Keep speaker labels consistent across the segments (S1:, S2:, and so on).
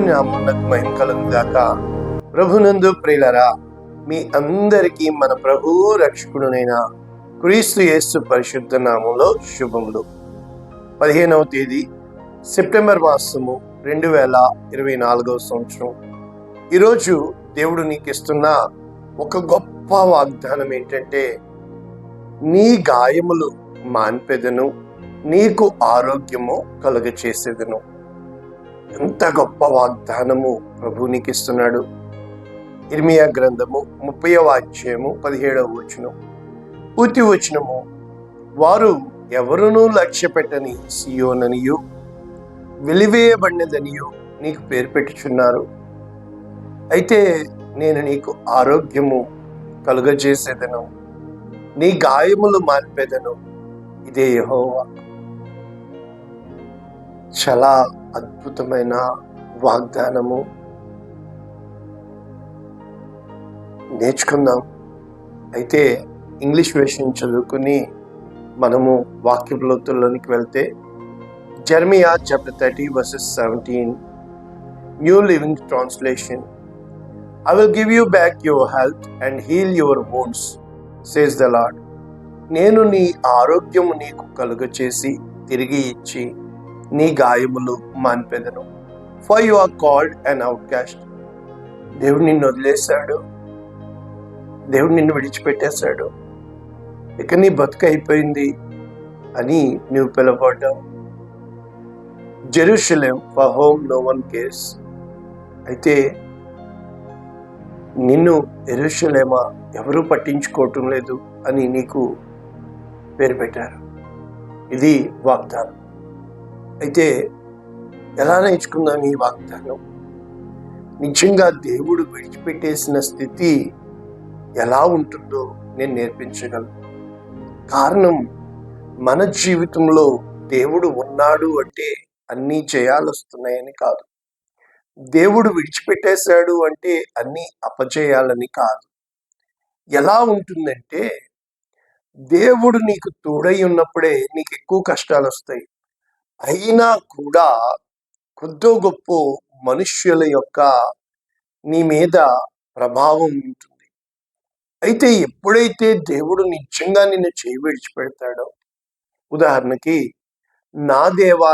S1: దేవుని నామమునకు మహిమ కలుగును గాక. ప్రభునందు ప్రియులారా, మీ అందరికీ మన ప్రభువు రక్షకుడునైన క్రీస్తు యేసు పరిశుద్ధ నామంలో శుభములు. 15వ తేదీ సెప్టెంబర్ మాసము 2024 సంవత్సరం. ఈరోజు దేవుడు నీకు ఇస్తున్న ఒక గొప్ప వాగ్దానం ఏంటంటే, నీ గాయములు మాన్పెదను, నీకు ఆరోగ్యము కలుగచేసేదను. ఎంత గొప్ప వాగ్దానము ప్రభు నీకు ఇస్తున్నాడు. ఇర్మియా గ్రంథము 30వ అధ్యాయము 17వ వచనం. పూర్తి వచనము, వారు ఎవరునూ లక్ష్య పెట్టని సియోననియు వెలివేయబడినదనియు నీకు పేరు పెట్టుచున్నారు. అయితే నేను నీకు ఆరోగ్యము కలుగజేసేదను, నీ గాయములు మాన్పెదను. ఇదే యెహోవా. చాలా అద్భుతమైన వాగ్దానము. నేర్చుకుందాం. అయితే ఇంగ్లీష్ వెర్షన్ చదువుకుని మనము వాక్యలోతుల్లోనికి వెళ్తే, Jeremiah chapter 30 verses 17, new living translation. I will give you back your health and heal your wounds, says the Lord. నేను నీ ఆరోగ్యము నీకు కలుగచేసి తిరిగి ఇచ్చి నీ గాయములు మాన్పెదను. For you are called an outcast. దేవుడు నిన్ను వదిలేశాడు, దేవుడు నిన్ను విడిచిపెట్టేశాడు, ఇక నీ బతుకు అయిపోయింది అని నువ్వు పిలవబడ్డావు. Jerusalem for whom no one cares. అయితే నిన్ను యెరూషలేమా ఎవరూ పట్టించుకోవటం లేదు అని నీకు పేరు పెట్టారు. ఇది వాగ్దానం. అయితే ఎలా నేర్చుకుందాం ఈ వాగ్దానం? నిజంగా దేవుడు విడిచిపెట్టేసిన స్థితి ఎలా ఉంటుందో నేను నేర్పించగలను. కారణం, మన జీవితంలో దేవుడు ఉన్నాడు అంటే అన్నీ జయాలు వస్తున్నాయని కాదు. దేవుడు విడిచిపెట్టేశాడు అంటే అన్నీ అపజయాలని కాదు. ఎలా ఉంటుందంటే, దేవుడు నీకు తోడై ఉన్నప్పుడే నీకు ఎక్కువ కష్టాలు వస్తాయి. అయినా కూడా కొద్దో గొప్ప మనుష్యుల యొక్క నీ మీద ప్రభావం ఉంటుంది. అయితే ఎప్పుడైతే దేవుడు నిజంగా నిన్ను చేయి విడిచిపెడతాడో, ఉదాహరణకి, నా దేవా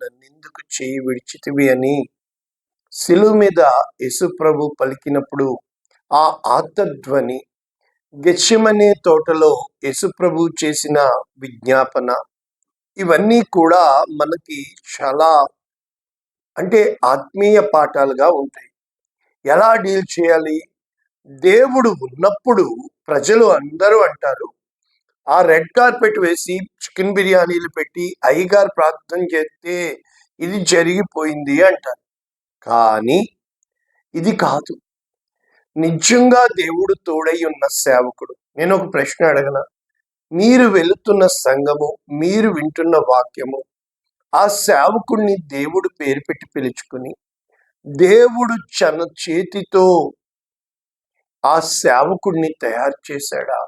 S1: నన్నెందుకు చేయి విడిచితివి అని శిలువ మీద యేసు ప్రభు పలికినప్పుడు ఆ ఆర్తధ్వని, గెత్సెమనే తోటలో యేసు ప్రభు చేసిన విజ్ఞాపన, ఇవన్నీ కూడా మనకి చాలా ఆత్మీయ పాఠాలుగా ఉంటాయి. ఎలా డీల్ చేయాలి? దేవుడు ఉన్నప్పుడు ప్రజలు అందరూ అంటారు, ఆ రెడ్ కార్పెట్ వేసి చికెన్ బిర్యానీలు పెట్టి అయ్యగారు ప్రార్థన చేస్తే ఇది జరిగిపోయింది అంటారు. కానీ ఇది కాదు. నిజంగా దేవుడు తోడై ఉన్న సేవకుడు. నేను ఒక ప్రశ్న అడగనా? మీరు వెళుతున్న సంఘము, మీరు వింటున్న వాక్యము, ఆ సేవకుడిని దేవుడు పేరు పెట్టి పిలుచుకుని, దేవుడు తన చేతితో ఆ సేవకుడిని తయారు చేశాడా?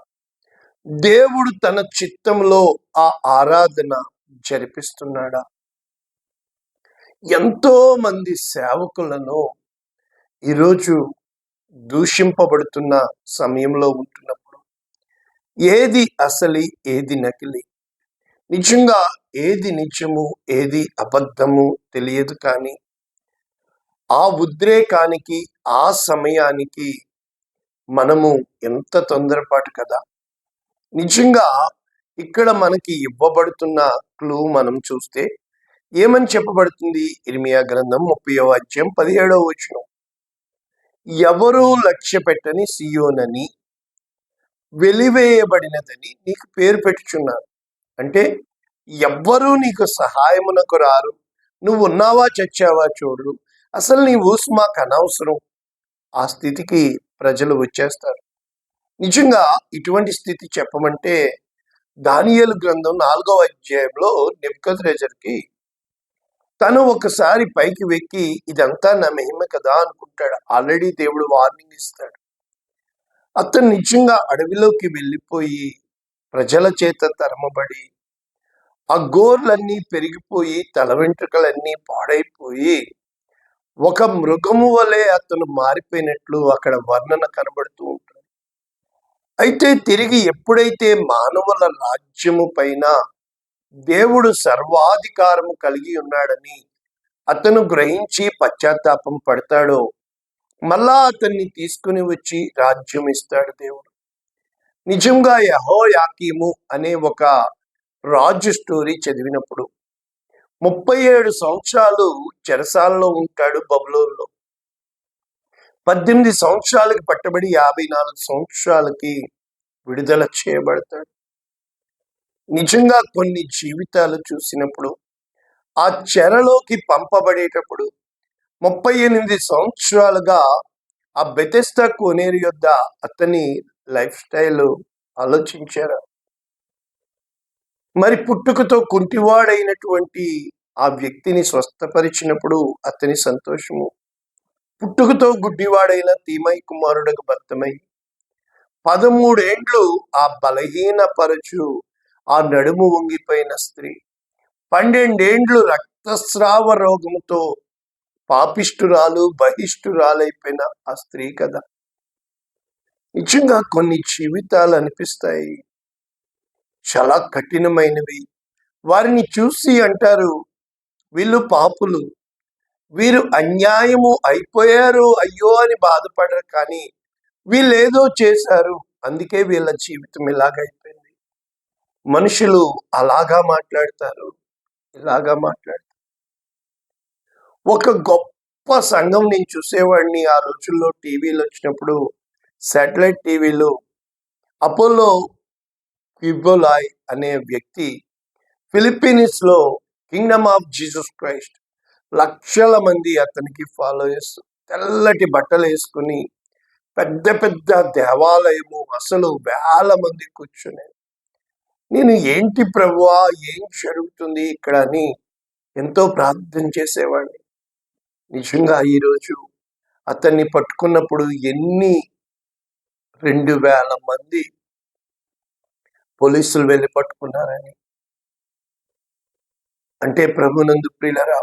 S1: దేవుడు తన చిత్తంలో ఆ ఆరాధన జరిపిస్తున్నాడా? ఎంతో మంది సేవకులను ఈరోజు దూషింపబడుతున్న సమయంలో ఉంటున్నప్పుడు, ఏది అసలి, ఏది నకిలీ, నిజంగా ఏది నిజము, ఏది అబద్ధము తెలియదు. కానీ ఆ ఉద్రేకానికి, ఆ సమయానికి మనము ఎంత తొందరపాటు కదా. నిజంగా ఇక్కడ మనకి ఇవ్వబడుతున్న క్లూ మనం చూస్తే ఏమని చెప్పబడుతుంది? ఇర్మియా గ్రంథం 30వ అధ్యాయం 17వ వచనం. ఎవరూ లక్ష్య పెట్టని సియోనని వెలివేయబడినదని నీకు పేరు పెట్టుచున్నారు. అంటే ఎవ్వరూ నీకు సహాయమునకు రారు. నువ్వు ఉన్నావా చచ్చావా చూడు, అసలు నీ ఊసు మాకు అనవసరం. ఆ స్థితికి ప్రజలు వచ్చేస్తారు. నిజంగా ఇటువంటి స్థితి చెప్పమంటే, దానియేలు గ్రంథం 4వ అధ్యాయంలో నెబుకద్నెజరుకి తను ఒకసారి పైకి వెక్కి ఇదంతా నా మహిమ కదా అనుకుంటాడు. ఆల్రెడీ దేవుడు వార్నింగ్ ఇస్తాడు. అతను నిజంగా అడవిలోకి వెళ్ళిపోయి ప్రజల చేత తరమబడి ఆ గోర్లన్నీ పెరిగిపోయి తల వెంట్రుకలన్నీ పాడైపోయి ఒక మృగము వలె అతను మారిపోయినట్లు అక్కడ వర్ణన కనబడుతూ ఉంటుంది. అయితే తిరిగి ఎప్పుడైతే మానవుల రాజ్యము పైన దేవుడు సర్వాధికారము కలిగి ఉన్నాడని అతను గ్రహించి పశ్చాత్తాపం పడతాడో, మళ్ళా అతన్ని తీసుకుని వచ్చి రాజ్యం ఇస్తాడు దేవుడు. నిజంగా యెహోయాకీము అనే ఒక రాజు స్టోరీ చదివినప్పుడు 37 సంవత్సరాలు చెరసాలలో ఉంటాడు బబులోనులో. 18 సంవత్సరాలకి పట్టబడి 54 సంవత్సరాలకి విడుదల చేయబడతాడు. నిజంగా కొన్ని జీవితాలు చూసినప్పుడు ఆ చెరలోకి పంపబడేటప్పుడు 38 సంవత్సరాలుగా ఆ బెతెస్దా కోనేరు యొద్ద అతని లైఫ్ స్టైల్ ఆలోచించారా? మరి పుట్టుకతో కుంటివాడైనటువంటి ఆ వ్యక్తిని స్వస్థపరిచినప్పుడు అతని సంతోషము, పుట్టుకతో గుడ్డివాడైన తీమై కుమారుడకు భర్తమై 13 ఏండ్లు ఆ బలహీనపరచు ఆ నడుము వంగిపోయిన స్త్రీ, 12 ఏండ్లు రక్తస్రావ రోగముతో పాపిష్టురాలు బహిష్టురాలైపోయిన ఆ స్త్రీ కదా. నిజంగా కొన్ని జీవితాలు అనిపిస్తాయి చాలా కఠినమైనవి. వారిని చూసి అంటారు, వీళ్ళు పాపులు, వీరు అన్యాయము అయిపోయారు అయ్యో అని బాధపడరు, కానీ వీళ్ళేదో చేశారు అందుకే వీళ్ళ జీవితం ఇలాగైపోయింది. మనుషులు అలాగా మాట్లాడతారు, ఇలాగా మాట్లాడతారు. ఒక గొప్ప సంఘం నేను చూసేవాడిని ఆ రోజుల్లో. టీవీలు వచ్చినప్పుడు శాటిలైట్ టీవీలో అపోలో క్విబోలాయ్ అనే వ్యక్తి ఫిలిప్పీన్స్ లో కింగ్డమ్ ఆఫ్ జీసస్ క్రైస్ట్, లక్షల మంది అతనికి ఫాలోయర్స్, తెల్లటి బట్టలు వేసుకుని పెద్ద పెద్ద దేవాలయము, అసలు వేల మంది కూర్చుని, నేను ఏంటి ప్రభువా ఏం జరుగుతుంది ఇక్కడ అని ఎంతో ప్రార్థన చేసేవాడిని. నిజంగా ఈరోజు అతన్ని పట్టుకున్నప్పుడు 2000 మంది పోలీసులు వెళ్ళి పట్టుకున్నారని అంటే, ప్రభునందు ప్రియులరా,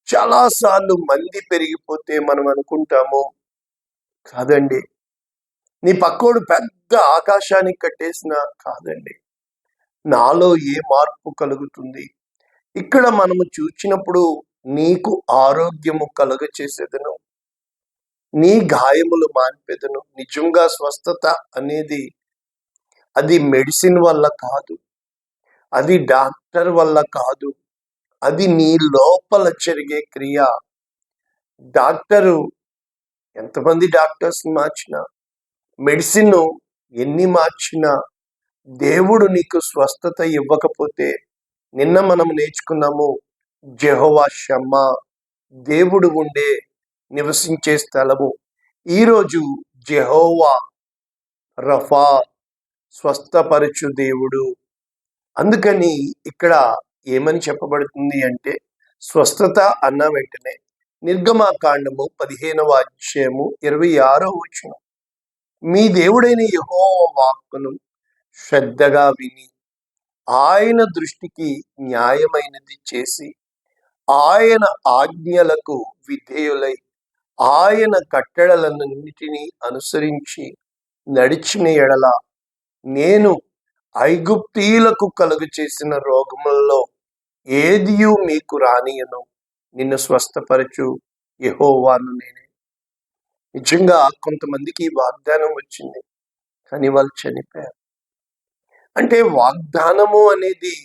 S1: చాలాసార్లు మంది పెరిగిపోతే మనం అనుకుంటాము, కాదండి నీ పక్కోడు పెద్ద ఆకాశానికి కట్టేసినా కాదండి, నాలో ఏ మార్పు కలుగుతుంది? ఇక్కడ మనము చూచినప్పుడు నీకు ఆరోగ్యము కలుగ చేసేదను, నీ గాయములు మాన్పెదను. నిజంగా స్వస్థత అనేది అది మెడిసిన్ వల్ల కాదు, అది డాక్టర్ వల్ల కాదు, అది నీ లోపల జరిగే క్రియ. డాక్టరు ఎంతమంది డాక్టర్స్ మార్చినా, మెడిసిన్ ఎన్ని మార్చినా, దేవుడు నీకు స్వస్థత ఇవ్వకపోతే, నిన్న మనం నేర్చుకున్నాము యెహోవా షమ్మా, దేవుడు ఉండే నివసించే స్థలము. ఈరోజు యెహోవా రఫా, స్వస్థపరచు దేవుడు. అందుకని ఇక్కడ ఏమని చెప్పబడుతుంది అంటే, స్వస్థత అన్న వెంటనే నిర్గమాకాండము 15వ అధ్యాయము 26వ వచనం, మీ దేవుడైన యెహోవా వాక్కును శ్రద్ధగా విని ఆయన దృష్టికి న్యాయమైనది చేసి ఆయన ఆజ్ఞలకు విధేయులై ఆయన కట్టడలన్నిటినీ అనుసరించి నడిచిన ఎడల, నేను ఐగుప్తీయులకు కలుగు చేసిన రోగములలో ఏదియు మీకు రానియను, నిన్ను స్వస్థపరచు యెహోవాను నేనే. నిజంగా కొంతమందికి వాగ్దానం వచ్చింది, కానీ వాళ్ళు చనిపోయారు. అంటే వాగ్దానము అనేది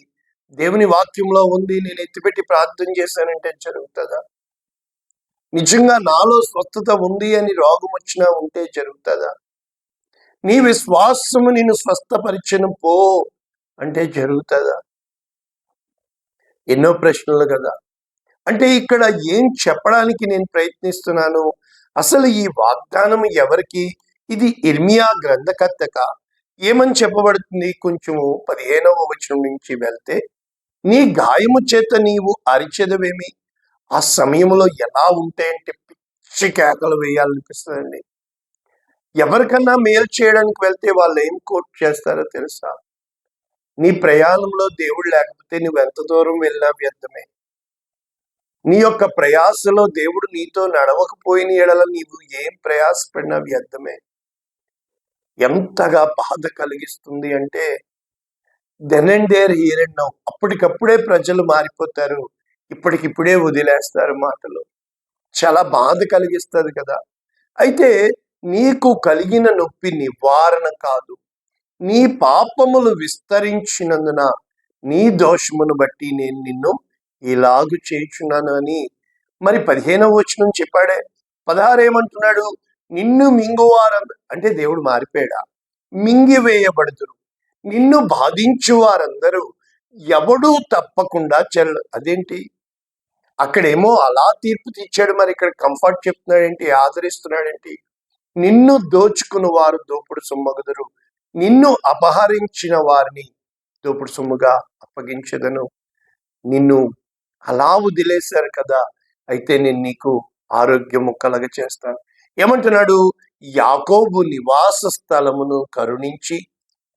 S1: దేవుని వాక్యంలో ఉంది, నేను ఎత్తిపెట్టి ప్రార్థన చేశానంటే జరుగుతుందా? నిజంగా నాలో స్వస్థత ఉంది అని రోగం వచ్చినా ఉంటే జరుగుతుందా? నీ విశ్వాసము నిన్ను స్వస్థపరిచను పో అంటే జరుగుతుందా? ఎన్నో ప్రశ్నలు కదా. అంటే ఇక్కడ ఏం చెప్పడానికి నేను ప్రయత్నిస్తున్నాను, అసలు ఈ వాగ్దానం ఎవరికి? ఇది ఇర్మియా గ్రంథకర్తక ఏమని చెప్పబడుతుంది? కొంచెము 15వ వచనం నుంచి వెళ్తే, నీ గాయము చేత నీవు అరిచెదవేమి? ఆ సమయంలో ఎలా ఉంటాయంటే పిచ్చి కేకలు వేయాలనిపిస్తుందండి. ఎవరికన్నా మేలు చేయడానికి వెళ్తే వాళ్ళు ఏం కోట్ చేస్తారో తెలుసా? నీ ప్రయాణంలో దేవుడు లేకపోతే నువ్వు ఎంత దూరం వెళ్ళినా వ్యర్థమే. నీ యొక్క ప్రయాసలో దేవుడు నీతో నడవకపోయిన ఎడల నీవు ఏం ప్రయాసపడినా వ్యర్థమే. ఎంతగా బాధ కలిగిస్తుంది అంటే then and there here and now, అప్పటికప్పుడే ప్రజలు మారిపోతారు, ఇప్పటికిప్పుడే వదిలేస్తారు మాటలు. చాలా బాధ కలిగిస్తుంది కదా. అయితే నీకు కలిగిన నొప్పి నివారణ కాదు, నీ పాపములు విస్తరించినందున నీ దోషమును బట్టి నేను నిన్ను ఇలాగు చేయుచున్నాను అని మరి 15వ వచనం చెప్పాడే. 16 ఏమంటున్నాడు? నిన్ను మింగువారు, అంటే దేవుడు మారిపోయాడా? మింగివేయబడుదురు, నిన్ను బాధించు వారందరూ ఎవడూ తప్పకుండా అదేంటి? అక్కడేమో అలా తీర్పు తీర్చాడు, మరి ఇక్కడ కంఫర్ట్ చెప్తున్నాడేంటి, ఆదరిస్తున్నాడేంటి? నిన్ను దోచుకుని వారు దోపుడు సొమ్మగుదురు, నిన్ను అపహరించిన వారిని దోపుడు సొమ్ముగా అప్పగించదను. నిన్ను అలా వదిలేశారు కదా, అయితే నేను నీకు ఆరోగ్యము కలగ చేస్తాను. ఏమంటున్నాడు? యాకోబు నివాస స్థలమును కరుణించి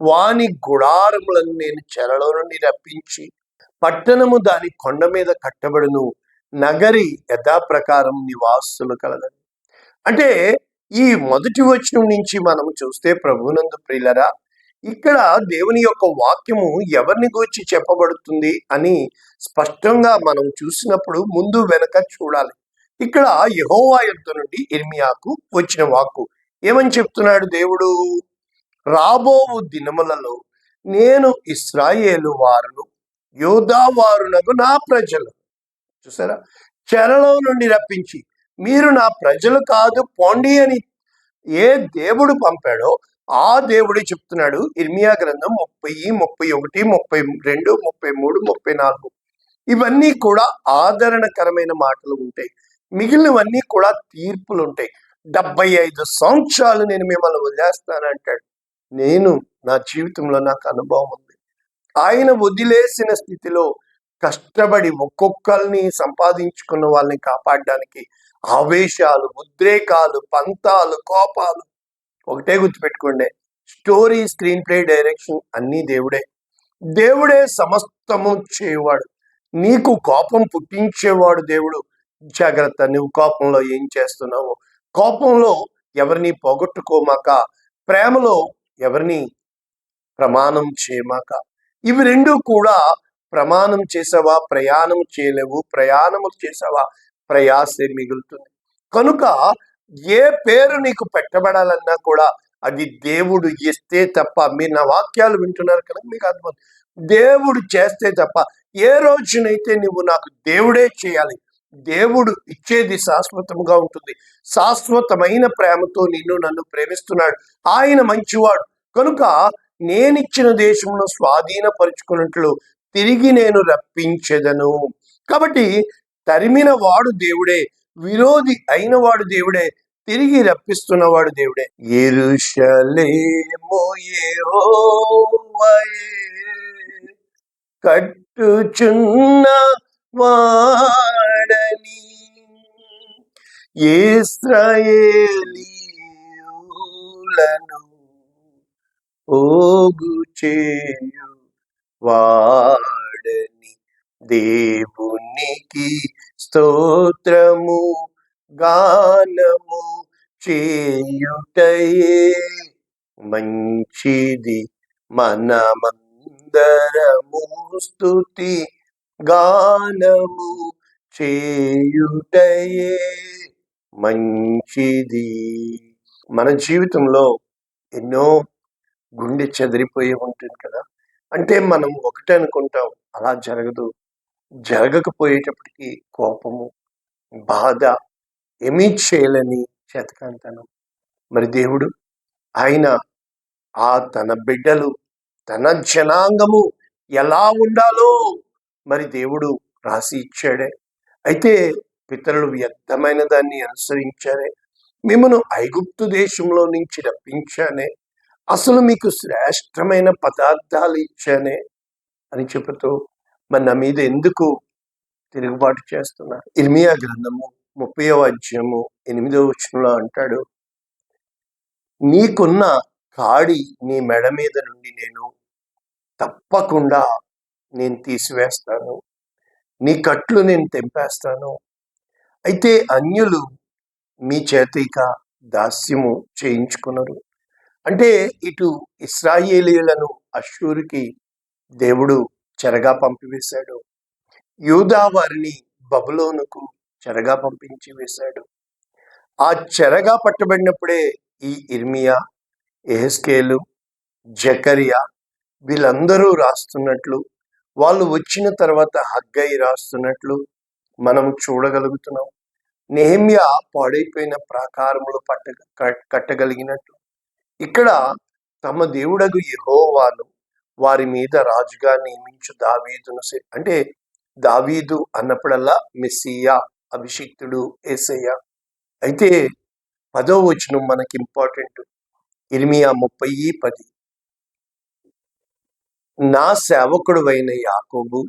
S1: వాని గుడారములను నేను చెరలో నుండి రప్పించి పట్టణము దాని కొండ మీద కట్టబడును, నగరి యథాప్రకారం నివాసులు కలదని. అంటే ఈ మొదటి వచనం నుంచి మనం చూస్తే ప్రభునందు ప్రియులరా, ఇక్కడ దేవుని యొక్క వాక్యము ఎవరిని గూర్చి చెప్పబడుతుంది అని స్పష్టంగా మనం చూసినప్పుడు ముందు వెనక చూడాలి. ఇక్కడ యెహోవా యొద్ద నుండి ఇర్మియాకు వచ్చిన వాక్కు ఏమని చెప్తున్నాడు దేవుడు? రాబోవు దినములలో నేను ఇశ్రాయేలు వారును యూదా వారునకు నా ప్రజలు, చూసారా, చెరలో నుండి రప్పించి మీరు నా ప్రజలు కాదు పోండి అని ఏ దేవుడు పంపాడో ఆ దేవుడే చెప్తున్నాడు. ఇర్మియా గ్రంథం 30, 31, 32, 33, 34 ఇవన్నీ కూడా ఆదరణకరమైన మాటలు ఉంటాయి. మిగిలినవన్నీ కూడా తీర్పులు ఉంటాయి. 75 సంవత్సరాలు నేను మిమ్మల్ని వదిలేస్తానంటాడు. నేను నా జీవితంలో నాకు అనుభవం ఉంది. ఆయన వదిలేసిన స్థితిలో కష్టపడి ఒక్కొక్కరిని సంపాదించుకున్న వాళ్ళని కాపాడడానికి ఆవేశాలు, ఉద్రేకాలు, పంతాలు, కోపాలు, ఒకటే గుర్తుపెట్టుకోండి, స్టోరీ, స్క్రీన్ ప్లే, డైరెక్షన్ అన్నీ దేవుడే. దేవుడే సమస్తము చేయవాడు. నీకు కోపం పుట్టించేవాడు దేవుడు. జాగ్రత్త, నువ్వు కోపంలో ఏం చేస్తున్నావు? కోపంలో ఎవరిని పోగొట్టుకోమాక, ప్రేమలో ఎవరిని ప్రమాణం చేయమాక. ఇవి రెండు కూడా ప్రమాణం చేసావా ప్రయాణం చేయలేవు, ప్రయాణము చేసావా ప్రయాసే మిగులుతుంది. కనుక ఏ పేరు నీకు పెట్టబడాలన్నా కూడా అది దేవుడు ఇస్తే తప్ప, మీరు నా వాక్యాలు వింటున్నారు కనుక మీకు అర్థమవుతుంది, దేవుడు చేస్తే తప్ప ఏ రోజునైతే నువ్వు నాకు దేవుడే చేయాలి, దేవుడు ఇచ్చేది శాశ్వతముగా ఉంటుంది. శాశ్వతమైన ప్రేమతో నిన్ను నన్ను ప్రేమిస్తున్నాడు. ఆయన మంచివాడు కనుక నేనిచ్చిన దేశమును స్వాధీనపరుచుకున్నట్లు తిరిగి నేను రప్పించెదను. కాబట్టి తరిమిన వాడు దేవుడే, విరోధి అయిన వాడు దేవుడే, తిరిగి రప్పిస్తున్నవాడు దేవుడే. యెరూషలేము యెహోవాయే కట్టుచున్న వాడని, ఇశ్రాయేలీయులను పోగు చేయు వాడని, దేవునికి స్తోత్రము గానము చేయుటయే మంచిది, మనమందరము స్తుతి గానము చేయుటయే మంచిది. మన జీవితంలో ఎన్నో గుండె చెదిరిపోయి ఉంటుంది కదా. అంటే మనం ఒకటే అనుకుంటాం, అలా జరగదు. జరగకపోయేటప్పటికి కోపము, బాధ, ఏమీ చేయలేని చేతకాంతనం. మరి దేవుడు ఆయన తన బిడ్డలు, తన జనాంగము ఎలా ఉండాలో మరి దేవుడు రాసి ఇచ్చాడే. అయితే పితరులు వ్యర్థమైన దాన్ని అనుసరించారే, మిమ్మను ఐగుప్తు దేశంలో నుంచి రప్పించానే, అసలు మీకు శ్రేష్టమైన పదార్థాలు ఇచ్చానే అని చెబుతూ మరి నా మీద ఎందుకు తిరుగుబాటు చేస్తున్నారు? ఇర్మియా గ్రంథము 30వ అధ్యాయము 8వ వచనంలో అంటాడు, నీకున్న కాడి నీ మెడ మీద నుండి నేను తప్పకుండా తీసివేస్తాను, నీ కట్లు నేను తెంపేస్తాను. అయితే అన్యులు మీ చేత ఇక దాస్యము చేయించుకున్నారు. అంటే ఇటు ఇశ్రాయేలీయులను అష్షూరుకి దేవుడు చెరగా పంపివేశాడు. యూదా వారిని బబులోనుకు చెరగా పంపించి వేశాడు. ఆ చెరగా పట్టబడినప్పుడే ఈ ఇర్మియా, యెహెజ్కేలు, జకరియా వీళ్ళందరూ రాస్తున్నట్లు, వాళ్ళు వచ్చిన తర్వాత హగ్గై రాస్తున్నట్లు మనం చూడగలుగుతున్నాం. నెహెమ్యా పాడైపోయిన ప్రాకారములు కట్టగలిగినట్టు ఇక్కడ తమ దేవుడగు యెహోవాను వారి మీద రాజుగా నియమించు దావీదును అంటే దావీదు అన్నప్పుడల్లా మెస్సియా, అభిషిక్తుడు, యేసయ్య. అయితే 10వ వచనం మనకి ఇంపార్టెంట్. ఇర్మియా 30:10 నా సేవకుడువైన యాకోబు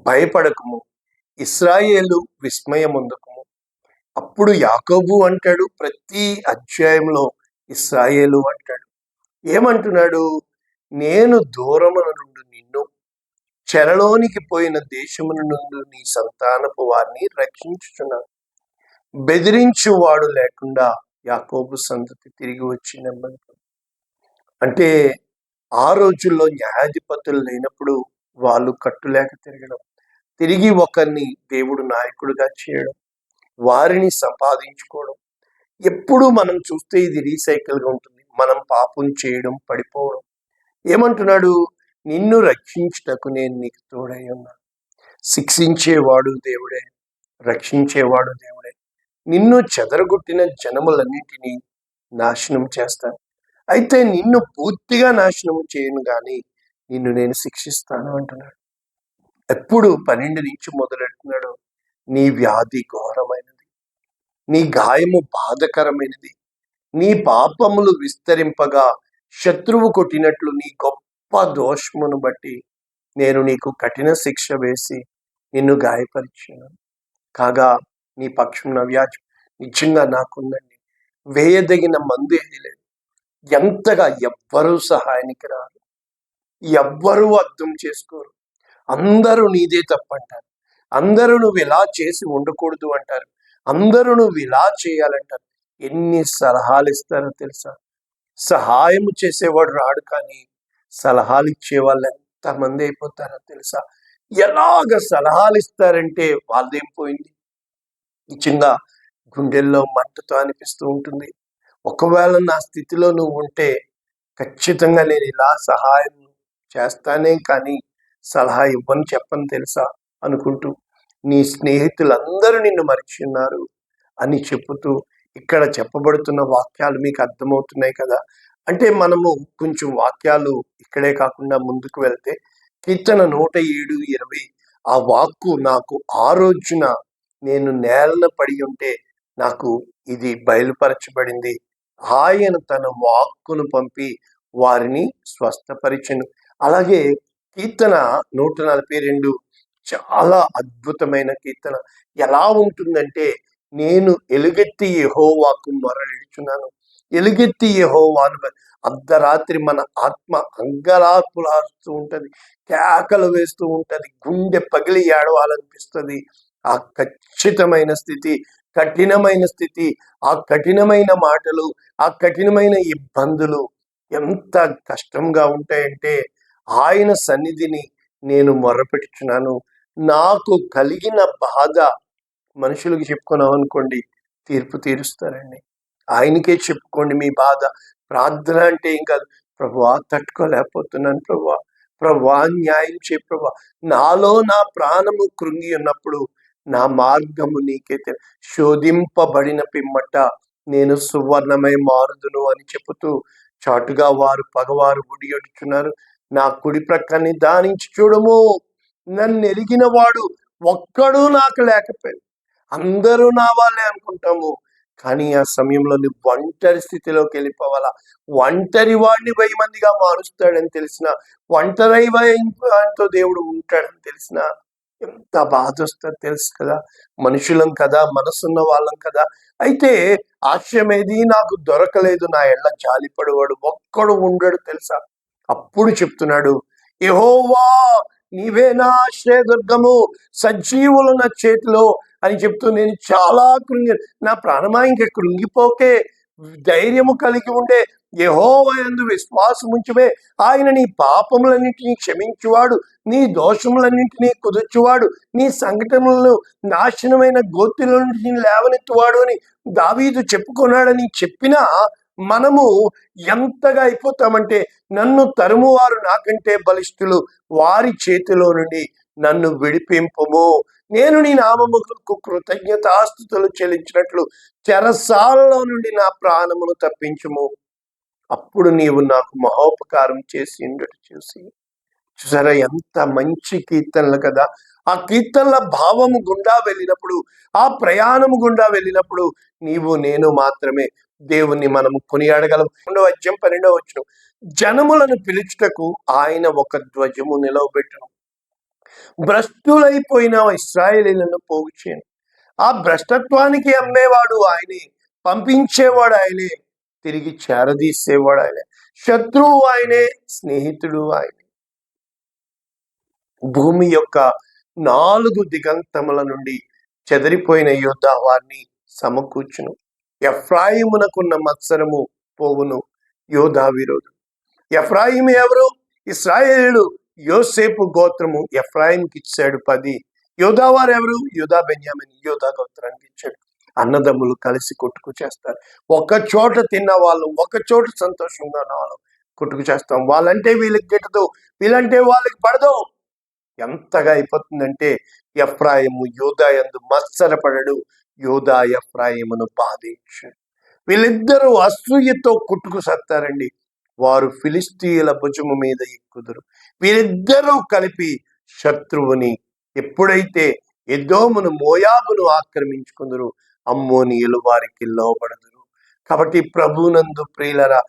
S1: భయపడకుము, ఇశ్రాయేలు విస్మయముందుకుము. అప్పుడు యాకోబు అంటాడు, ప్రతి అధ్యాయంలో ఇశ్రాయేలు అంటాడు. ఏమంటున్నాడు? నేను దూరమున నుండి నిన్ను, చెరలోనికి పోయిన దేశమున నుండి నీ సంతానపు వారిని రక్షించుచున్నాను. బెదిరించువాడు లేకుండా యాకోబు సంతతి తిరిగి వచ్చి నెమ్మది. అంటే ఆ రోజుల్లో న్యాయాధిపతులు లేనప్పుడు వాళ్ళు కట్టులేక తిరగడం, తిరిగి ఒకరిని దేవుడు నాయకుడిగా చేయడం, వారిని సంపాదించుకోవడం. ఎప్పుడు మనం చూస్తే ఇది రీసైకిల్గా ఉంటుంది. మనం పాపం చేయడం, పడిపోవడం. ఏమంటున్నాడు? నిన్ను రక్షించుటకు నేను నీకు తోడై ఉన్నాను. శిక్షించేవాడు దేవుడే, రక్షించేవాడు దేవుడే. నిన్ను చెదరగొట్టిన జనములన్నింటినీ నాశనం చేస్తాను. అయితే నిన్ను పూర్తిగా నాశనం చేయను కానీ నిన్ను నేను శిక్షిస్తాను అంటున్నాడు. ఎప్పుడు 12 నుంచి మొదలెడుతున్నాడు. నీ వ్యాధి ఘోరమైనది, నీ గాయము బాధకరమైనది, నీ పాపములు విస్తరింపగా శత్రువు కొట్టినట్లు నీ గొప్ప దోషమును బట్టి నేను నీకు కఠిన శిక్ష వేసి నిన్ను గాయపరిచాను. కాగా నీ పక్షం వ్యాజ్యం నిజంగా నాకుందండి. వేయదగిన మందు ఏది లేదు. ఎంతగా ఎవ్వరూ సహాయానికి రారు, ఎవ్వరూ అర్థం చేసుకోరు. అందరూ నీదే తప్పంటారు, అందరూ నువ్వు ఇలా చేసి ఉండకూడదు అంటారు, అందరూ నువ్వు ఇలా చేయాలంటారు. ఎన్ని సలహాలు ఇస్తారో తెలుసా? సహాయం చేసేవాడు రాడు, కానీ సలహాలు ఇచ్చేవాళ్ళు ఎంతమంది అయిపోతారో తెలుసా? ఎలాగ సలహాలు ఇస్తారంటే వాళ్ళదేం పోయింది. నిజంగా గుండెల్లో మంటతో అనిపిస్తూ ఉంటుంది. ఒకవేళ నా స్థితిలో నువ్వు ఉంటే ఖచ్చితంగా నేను ఇలా సహాయం చేస్తానే కానీ సలహా ఇవ్వని చెప్పని తెలుసా అనుకుంటూ, నీ స్నేహితులందరూ నిన్ను మరిచి ఉన్నారు అని చెప్పుతూ ఇక్కడ చెప్పబడుతున్న వాక్యాలు మీకు అర్థమవుతున్నాయి కదా. అంటే మనము కొంచెం వాక్యాలు ఇక్కడే కాకుండా ముందుకు వెళ్తే కీర్తన 107:20 ఆ వాక్కు నాకు ఆ రోజున నేను నేలన పడి ఉంటే నాకు ఇది బయలుపరచబడింది. ఆయన తన వాక్కును పంపి వారిని స్వస్థపరిచెను. అలాగే కీర్తన 142 చాలా అద్భుతమైన కీర్తన. ఎలా ఉంటుందంటే, నేను ఎలుగెత్తి యెహోవాకు మొరలిడుచున్నాను. ఎలుగెత్తి యెహోవాను అర్ధరాత్రి మన ఆత్మ అంగలార్పులాడుతూ ఉంటది, కేకలు వేస్తూ ఉంటది, గుండె పగిలి ఏడవాలనిపిస్తుంది. ఆ ఖచ్చితమైన స్థితి, కఠినమైన స్థితి, ఆ కఠినమైన మాటలు, ఆ కఠినమైన ఇబ్బందులు ఎంత కష్టంగా ఉంటాయంటే, ఆయన సన్నిధిని నేను మొర్రపెట్టుచున్నాను. నాకు కలిగిన బాధ మనుషులకు చెప్పుకున్నాం అనుకోండి, తీర్పు తీరుస్తారండి. ఆయనకే చెప్పుకోండి మీ బాధ. ప్రార్థన అంటే ఏం కాదు. ప్రభువా తట్టుకోలేకపోతున్నాను ప్రభువా, ప్రభువా న్యాయం చేయి ప్రభువా, నాలో నా ప్రాణము కృంగి ఉన్నప్పుడు నా మార్గము నీకే శోధింపబడిన పిమ్మట నేను సువర్ణమై మారుదును అని చెబుతూ చాటుగా వారు పగవారు గుడియొట్టుచున్నారు. నా కుడి ప్రక్కని దానించి చూడము, నన్ను ఎరిగిన వాడు ఒక్కడు నాకు లేకపోయాడు. అందరూ నా వాళ్ళే అనుకుంటాము, కానీ ఆ సమయంలో నువ్వు ఒంటరి స్థితిలోకి వెళ్ళిపోవాలా. ఒంటరి వాడిని 1000 మందిగా మారుస్తాడని తెలిసిన, ఒంటరి వాడితో దేవుడు ఉంటాడని తెలిసిన ఎంత బాధ వస్తుందో తెలుసు కదా. మనుషులం కదా, మనసున్న వాళ్ళం కదా. అయితే ఆశయం ఏది నాకు దొరకలేదు, నా ఎళ్ళ జాలిపడేవాడు ఒక్కడు ఉండడు తెలుసా. అప్పుడు చెప్తున్నాడు, యెహోవా నీవే నా ఆశ్రయదుర్గము, సజీవులు నా చేతిలో అని చెప్తూ నేను చాలా నా ప్రాణమా ఇంక కృంగిపోకే, ధైర్యము కలిగి ఉండే, యెహోవా యందు విశ్వాసం ఉంచువే, ఆయన నీ పాపములన్నింటినీ క్షమించువాడు, నీ దోషములన్నింటినీ కుదుర్చువాడు, నీ సంఘటనలను నాశనమైన గోతుల నుండి లేవనెత్తువాడు అని దావీదు చెప్పుకున్నాడని చెప్పినా మనము ఎంతగా అయిపోతామంటే, నన్ను తరుమువారు నాకంటే బలిష్ఠులు, వారి చేతిలో నుండి నన్ను విడిపింపుము, నేను నీ నామముకు కృతజ్ఞతాస్తుతులు చెల్లించినట్లు చెరసాలలో నుండి నా ప్రాణమును తప్పించుము, అప్పుడు నీవు నాకు మహోపకారం చేసి ఉండట చూసి. చూసారా ఎంత మంచి కీర్తనలు కదా. ఆ కీర్తనల భావము గుండా వెళ్ళినప్పుడు, ఆ ప్రయాణము గుండా వెళ్ళినప్పుడు నీవు నేను మాత్రమే దేవుణ్ణి మనము కొనియాడగలం. 12 జనములను పిలుచుటకు ఆయన ఒక ధ్వజము నిలవబెట్టును, భ్రష్టులైపోయిన ఇశ్రాయేలీయులను పోగు చేయను. ఆ భ్రష్టత్వానికి అమ్మేవాడు ఆయనే, పంపించేవాడు ఆయనే, తిరిగి చేరదీసేవాడు ఆయనే, శత్రువు ఆయనే, స్నేహితుడు ఆయనే. భూమి యొక్క 4 దిగంతముల నుండి చెదిరిపోయిన యోధా వారిని సమకూర్చును. ఎఫ్రాయిమునకున్న మత్సరము పోవును, యోధా విరోధం. ఎఫ్రాయిము ఎవరు? ఇశ్రాయేలీయులు. యోసేపు గోత్రము ఎఫ్రాయింకి ఇచ్చాడు 10. యోధా వారు ఎవరు? యూదా బెన్యామిన్, యోధా గోత్రానికి ఇచ్చాడు. అన్నదమ్ములు కలిసి కొట్టుకు చేస్తారు. ఒక చోట తిన్న వాళ్ళు, ఒక చోట సంతోషంగా ఉన్న వాళ్ళు కొట్టుకు చేస్తాం. వాళ్ళంటే వీళ్ళకి గిట్టదు, వీళ్ళంటే వాళ్ళకి పడదు. ఎంతగా అయిపోతుందంటే ఎఫ్రాయిము యూదా యందు మత్సరపడడు, యూదా ఎఫ్రాయిమును బాధించాడు. వీళ్ళిద్దరూ అసూయతో కొట్టుకు సత్తారండి. వారు ఫిలిస్తీయుల భుజము మీద ఎక్కుదురు. వీరిద్దరూ కలిపి శత్రువుని ఎప్పుడైతే ఎదోమును, మోయాబును ఆక్రమించుకుందరు, అమ్మోనీయులు వారికి లోబడదురు. కాబట్టి ప్రభువునందు ప్రియులరా,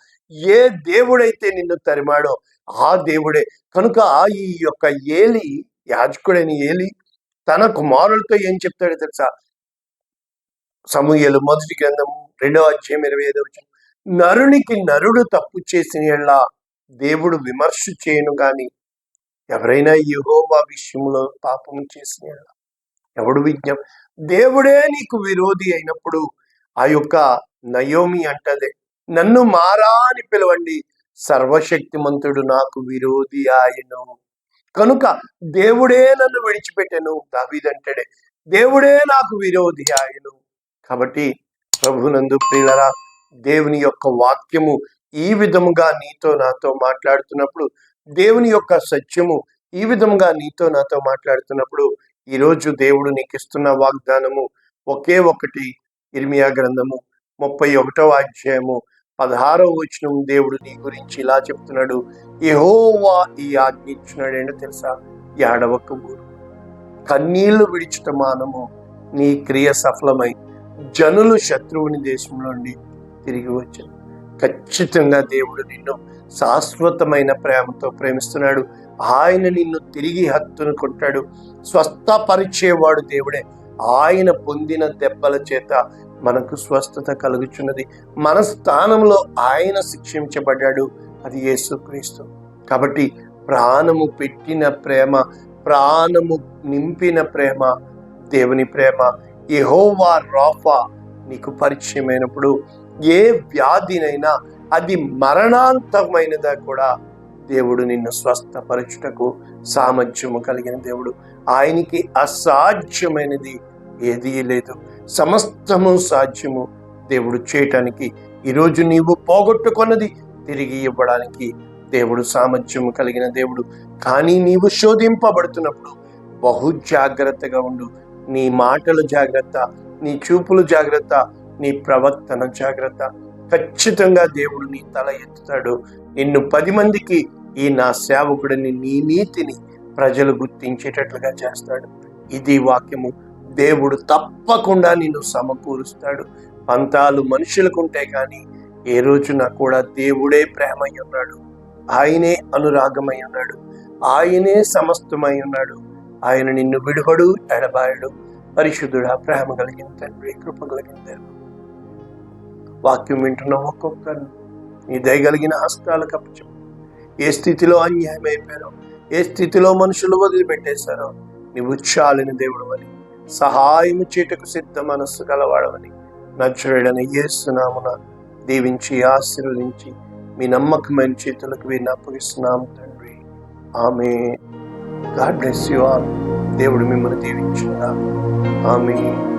S1: ఏ దేవుడైతే నిన్ను తరిమాడో ఆ దేవుడే. కనుక ఈ యొక్క ఏలి, యాజకుడైన ఏలి తన కుమారులతో ఏం చెప్తాడో తెలుసా? సమూయేలు 1 నరునికి నరుడు తప్పు చేసిన యెడల దేవుడు విమర్శ చేయను గాని, ఎవరైనా యెహోవా విషయంలో పాపం చేసిన యెడల ఎవడు దేవుడే నీకు విరోధి అయినప్పుడు ఆ యొక్క నయోమి అంటదే, నన్ను మారా అని పిలవండి, సర్వశక్తిమంతుడు నాకు విరోధి ఆయను. కనుక దేవుడే నన్ను విడిచిపెట్టెను, దావీదంటాడే, దేవుడే నాకు విరోధి ఆయను. కాబట్టి ప్రభునందు ప్రియులరా, దేవుని యొక్క వాక్యము ఈ విధముగా నీతో నాతో మాట్లాడుతున్నప్పుడు, దేవుని యొక్క సత్యము ఈ విధముగా నీతో నాతో మాట్లాడుతున్నప్పుడు, ఈరోజు దేవుడు నీకు ఇస్తున్న వాగ్దానము ఒకే ఒకటి. ఇర్మియా గ్రంథము 31 దేవుడు నీ గురించి ఇలా చెప్తున్నాడు, యెహోవా ఈ ఆజ్ఞ ఇచ్చినాడేంటో తెలుసా? ఏడవకము, కన్నీళ్లు విడిచుట మానము, నీ క్రియ సఫలమై జనులు శత్రువుని దేశంలో నుండి తిరిగి వచ్చారు. ఖచ్చితంగా దేవుడు నిన్ను శాశ్వతమైన ప్రేమతో ప్రేమిస్తున్నాడు. ఆయన నిన్ను తిరిగి హత్తునుకుంటాడు. స్వస్థపరిచేవాడు దేవుడే. ఆయన పొందిన దెబ్బల చేత మనకు స్వస్థత కలుగుచున్నది. మన స్థానంలో ఆయన శిక్షించబడ్డాడు, అది యేసుక్రీస్తు. కాబట్టి ప్రాణము పెట్టిన ప్రేమ, ప్రాణము నింపిన ప్రేమ దేవుని ప్రేమ. యెహోవా రాఫా నీకు పరిచయమైనప్పుడు ఏ వ్యాధినైనా అది మరణాంతమైనదా కూడా దేవుడు నిన్ను స్వస్థపరచుటకు సామర్థ్యము కలిగిన దేవుడు. ఆయనకి అసాధ్యమైనది ఏదీ లేదు. సమస్తము సాధ్యము దేవుడు చేయటానికి. ఈరోజు నీవు పోగొట్టుకున్నది తిరిగి ఇవ్వడానికి దేవుడు సామర్థ్యము కలిగిన దేవుడు. కానీ నీవు శోధింపబడుతున్నప్పుడు బహు జాగ్రత్తగా ఉండు. నీ మాటలు జాగ్రత్త, నీ చూపులు జాగ్రత్త, నీ ప్రవర్తన జాగ్రత్త. ఖచ్చితంగా దేవుడు నీ తల ఎత్తుతాడు. నిన్ను 10 మందికి ఈ నా సేవకుడిని, నీ నీతిని ప్రజలు గుర్తించేటట్లుగా చేస్తాడు. ఇది వాక్యము. దేవుడు తప్పకుండా నిన్ను సమకూరుస్తాడు. పంతాలు మనుషులకు ఉంటాయి, కానీ ఏ రోజున కూడా దేవుడే ప్రేమై ఉన్నాడు, ఆయనే అనురాగమై ఉన్నాడు, ఆయనే సమస్తమై ఉన్నాడు. ఆయన నిన్ను విడువడు, ఎడబాయడు. పరిశుద్ధుడా, ప్రేమ కలిగిన తండ్రి, కృప కలిగిన తండ్రి, వాక్యం వింటున్న ఒక్కొక్కరు నీ దయగలిగిన హస్తాలకు అప్పచెప్పు. ఏ స్థితిలో అన్యాయం అయిపోయారో, ఏ స్థితిలో మనుషులు వదిలిపెట్టేశారో నీవు చాలిన దేవుడు అని, సహాయము చేయటకు సిద్ధ మనస్సు గలవాడవని నజరేయుడైన యేసునామమున దీవించి ఆశీర్వదించి మీ నమ్మకమైన చేతులకు వీరిని అప్పగిస్తున్నాము తండ్రి. Amen. God bless you all. దేవుడు మిమ్మల్ని దీవించుగా. ఆమేన్.